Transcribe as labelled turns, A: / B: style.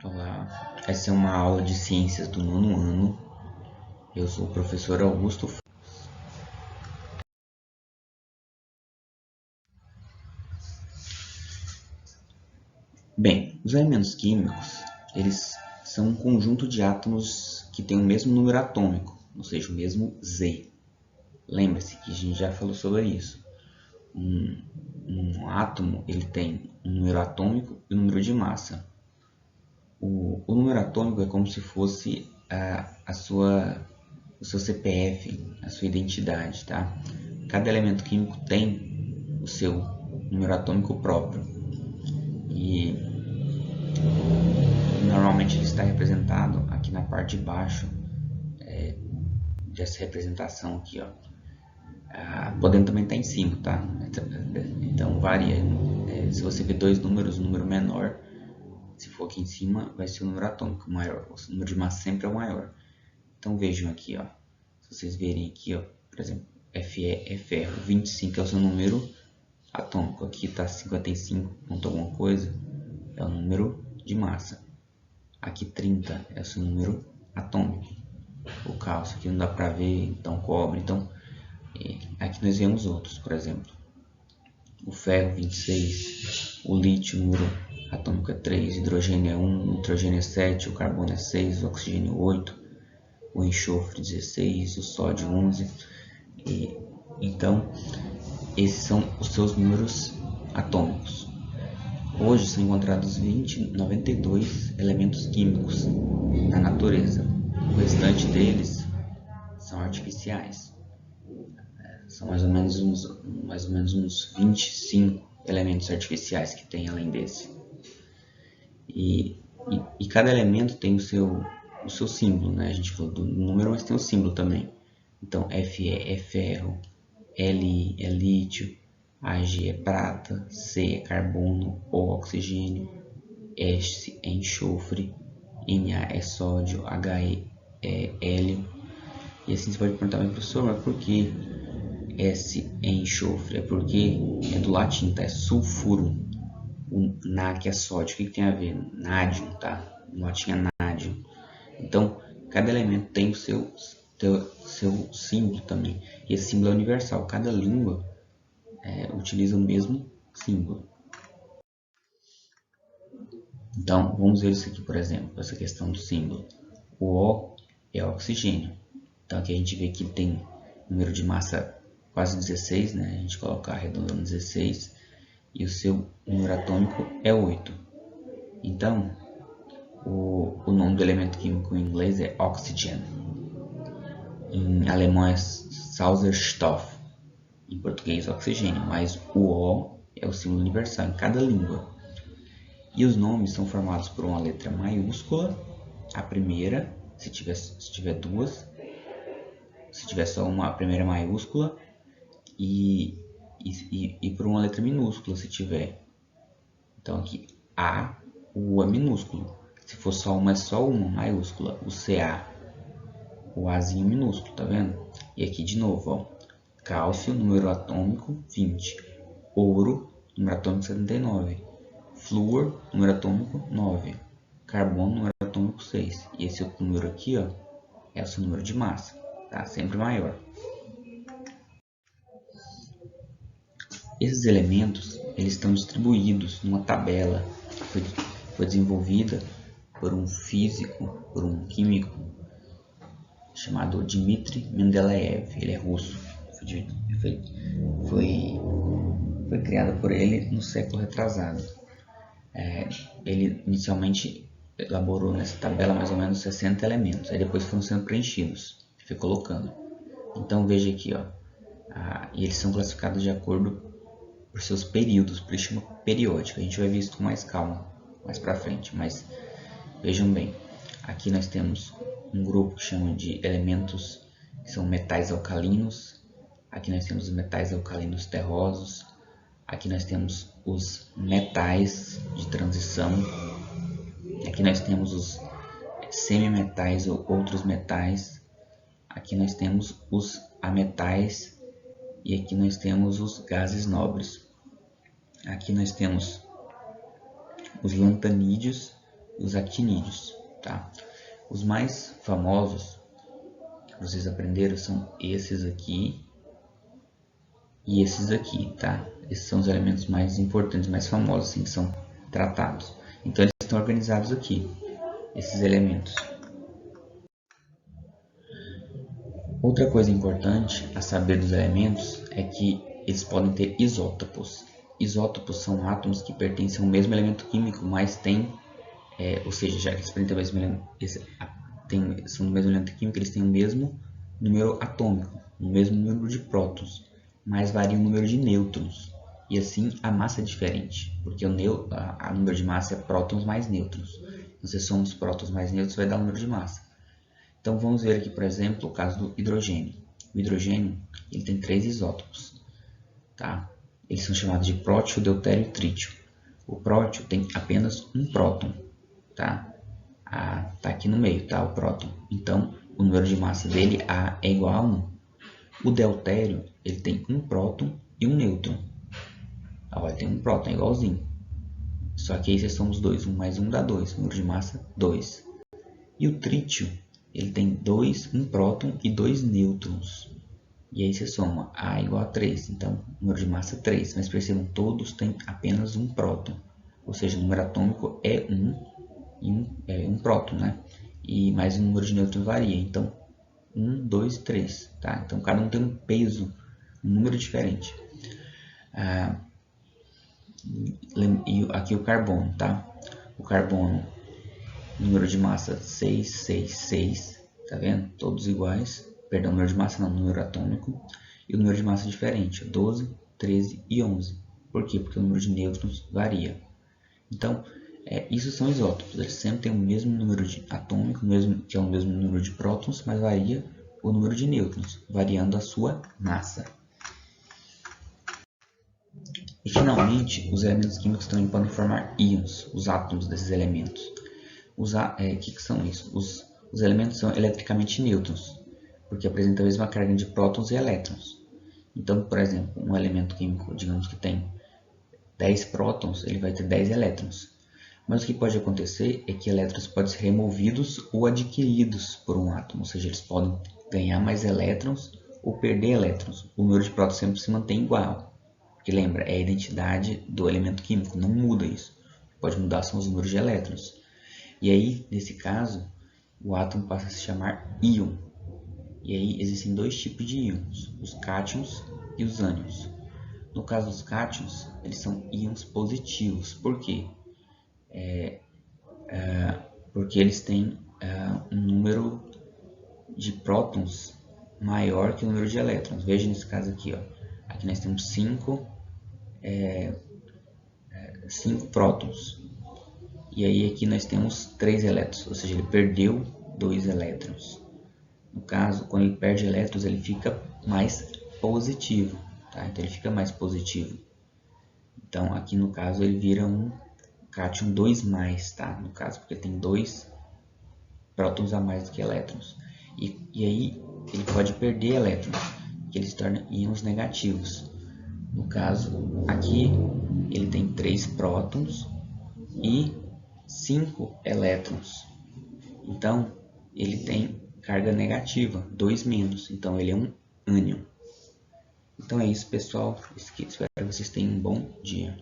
A: Olá, essa é uma aula de ciências do nono ano. Eu sou o professor Augusto. Bem, os elementos químicos, eles são um conjunto de átomos que tem o mesmo número atômico, ou seja, o mesmo Z. Lembre-se que a gente já falou sobre isso. Um átomo ele tem um número atômico e um número de massa. O número atômico é como se fosse o seu CPF, a sua identidade, tá? Cada elemento químico tem o seu número atômico próprio e normalmente ele está representado aqui na parte de baixo dessa representação aqui, ó. Podendo também estar em 5, tá? Então varia. Se você vê dois números, o número menor, se for aqui em cima, vai ser o número atômico maior. O número de massa sempre é o maior. Então vejam aqui, ó. Se vocês verem aqui, ó, por exemplo, Fe é ferro, 25 é o seu número atômico. Aqui está 55 ponto alguma coisa, é o número de massa. Aqui 30 é o seu número atômico. O cálcio aqui não dá para ver, então cobre. Então aqui nós vemos outros, por exemplo, o ferro 26, o lítio, o número atômico é 3, o hidrogênio é 1, o nitrogênio é 7, o carbono é 6, o oxigênio 8, o enxofre 16, o sódio 11. Então, esses são os seus números atômicos. Hoje são encontrados 92 elementos químicos na natureza. O restante deles são artificiais. São mais ou menos uns 25 elementos artificiais que tem além desse. E cada elemento tem o seu símbolo, né? A gente falou do número, mas tem o símbolo também. Então, Fe é ferro, Li é lítio, Ag é prata, C é carbono ou oxigênio, S é enxofre, Na é sódio, He é hélio. E assim você pode perguntar, mas professor, mas por que S é enxofre? É porque é do latim, tá? É sulfuro. O Na que é sódio, o que tem a ver? Nádio, tá? No latim é nádio. Então, cada elemento tem o seu símbolo também. E esse símbolo é universal. Cada língua utiliza o mesmo símbolo. Então, vamos ver isso aqui, por exemplo, essa questão do símbolo. O O é oxigênio. Então, aqui a gente vê que tem número de massa quase 16, né? A gente coloca arredondando 16. E o seu número atômico é 8. Então, o nome do elemento químico em inglês é oxygen. Em alemão é Sauerstoff. Em português, oxigênio. Mas o O é o símbolo universal em cada língua. E os nomes são formados por uma letra maiúscula, a primeira, se tiver duas. Se tiver só uma, a primeira maiúscula. E por uma letra minúscula, se tiver. Então aqui, A, o U é minúsculo. Se for só uma, é só uma maiúscula. O CA, o Azinho minúsculo, tá vendo? E aqui de novo, ó. Cálcio, número atômico 20. Ouro, número atômico 79. Flúor, número atômico 9. Carbono, número atômico 6. E esse outro número aqui, ó, é o seu número de massa, tá? Sempre maior. Esses elementos, eles estão distribuídos numa tabela que foi desenvolvida por um físico, por um químico chamado Dmitry Mendeleev. Ele é russo. Foi criada por ele no século retrasado. Ele inicialmente elaborou nessa tabela mais ou menos 60 elementos. Aí depois foram sendo preenchidos. Foi colocando. Então veja aqui, ó. E eles são classificados de acordo por seus períodos, por isso chama periódico. A gente vai ver isso com mais calma mais para frente, mas vejam bem, aqui nós temos um grupo que chama de elementos que são metais alcalinos. Aqui nós temos os metais alcalinos terrosos. Aqui nós temos os metais de transição. Aqui nós temos os semimetais ou outros metais. Aqui nós temos os ametais. E aqui nós temos os gases nobres. Aqui nós temos os lantanídeos, os actinídeos, tá? Os mais famosos que vocês aprenderam são esses aqui e esses aqui, tá? Esses são os elementos mais importantes, mais famosos, assim, que são tratados. Então, eles estão organizados aqui, esses elementos. Outra coisa importante a saber dos elementos é que eles podem ter isótopos. Isótopos são átomos que pertencem ao mesmo elemento químico, mas têm, ou seja, já que eles são do mesmo elemento químico, eles têm o mesmo número atômico, o mesmo número de prótons, mas varia o número de nêutrons. E assim a massa é diferente, porque o número de massa é prótons mais nêutrons. Então, se somos prótons mais nêutrons, vai dar o número de massa. Então vamos ver aqui, por exemplo, o caso do hidrogênio. O hidrogênio ele tem 3 isótopos, tá? Eles são chamados de prótio, deutério e trítio. O prótio tem apenas um próton, tá? Tá aqui no meio, tá? O próton. Então o número de massa dele, A, é igual a 1. O deutério ele tem um próton e um nêutron. Olha, tem um próton, é igualzinho. Só que aí vocês somos 2, 1 mais 1 dá 2, número de massa 2. E o trítio ele tem um próton e 2 nêutrons. E aí você soma A igual a 3, então número de massa 3. Mas percebam, todos têm apenas um próton. Ou seja, o número atômico é 1 e um próton, né? E mais o número de nêutrons varia. Então 1, 2, 3. Tá? Então cada um tem um peso, um número diferente. E aqui o carbono, tá? O carbono, número de massa 6, 6, 6, tá vendo? Todos iguais, perdão, número de massa não, número atômico. E o número de massa diferente, 12, 13 e 11. Por quê? Porque o número de nêutrons varia. Então, isso são isótopos, eles sempre têm o mesmo número de atômico, que é o mesmo número de prótons, mas varia o número de nêutrons, variando a sua massa. E finalmente, os elementos químicos também podem formar íons, os átomos desses elementos. Que são isso? Os elementos são eletricamente nêutrons, porque apresentam a mesma carga de prótons e elétrons. Então, por exemplo, um elemento químico, digamos que tem 10 prótons, ele vai ter 10 elétrons. Mas o que pode acontecer é que elétrons podem ser removidos ou adquiridos por um átomo, ou seja, eles podem ganhar mais elétrons ou perder elétrons. O número de prótons sempre se mantém igual, porque lembra, é a identidade do elemento químico, não muda isso. O que pode mudar são os números de elétrons. E aí, nesse caso, o átomo passa a se chamar íon. E aí existem 2 tipos de íons, os cátions e os ânions. No caso dos cátions, eles são íons positivos. Por quê? Porque eles têm um número de prótons maior que o número de elétrons. Veja nesse caso aqui, ó. Aqui nós temos 5 prótons. E aí aqui nós temos 3 elétrons, ou seja, ele perdeu 2 elétrons. No caso, quando ele perde elétrons, ele fica mais positivo, tá? Então ele fica mais positivo. Então aqui no caso ele vira um cátion 2+, tá? No caso, porque tem 2 prótons a mais do que elétrons. E aí ele pode perder elétrons, que ele se torna íons negativos. No caso, aqui ele tem 3 prótons e 5 elétrons. Então, ele tem carga negativa, 2-. Então, ele é um ânion. Então é isso, pessoal. Espero que vocês tenham um bom dia.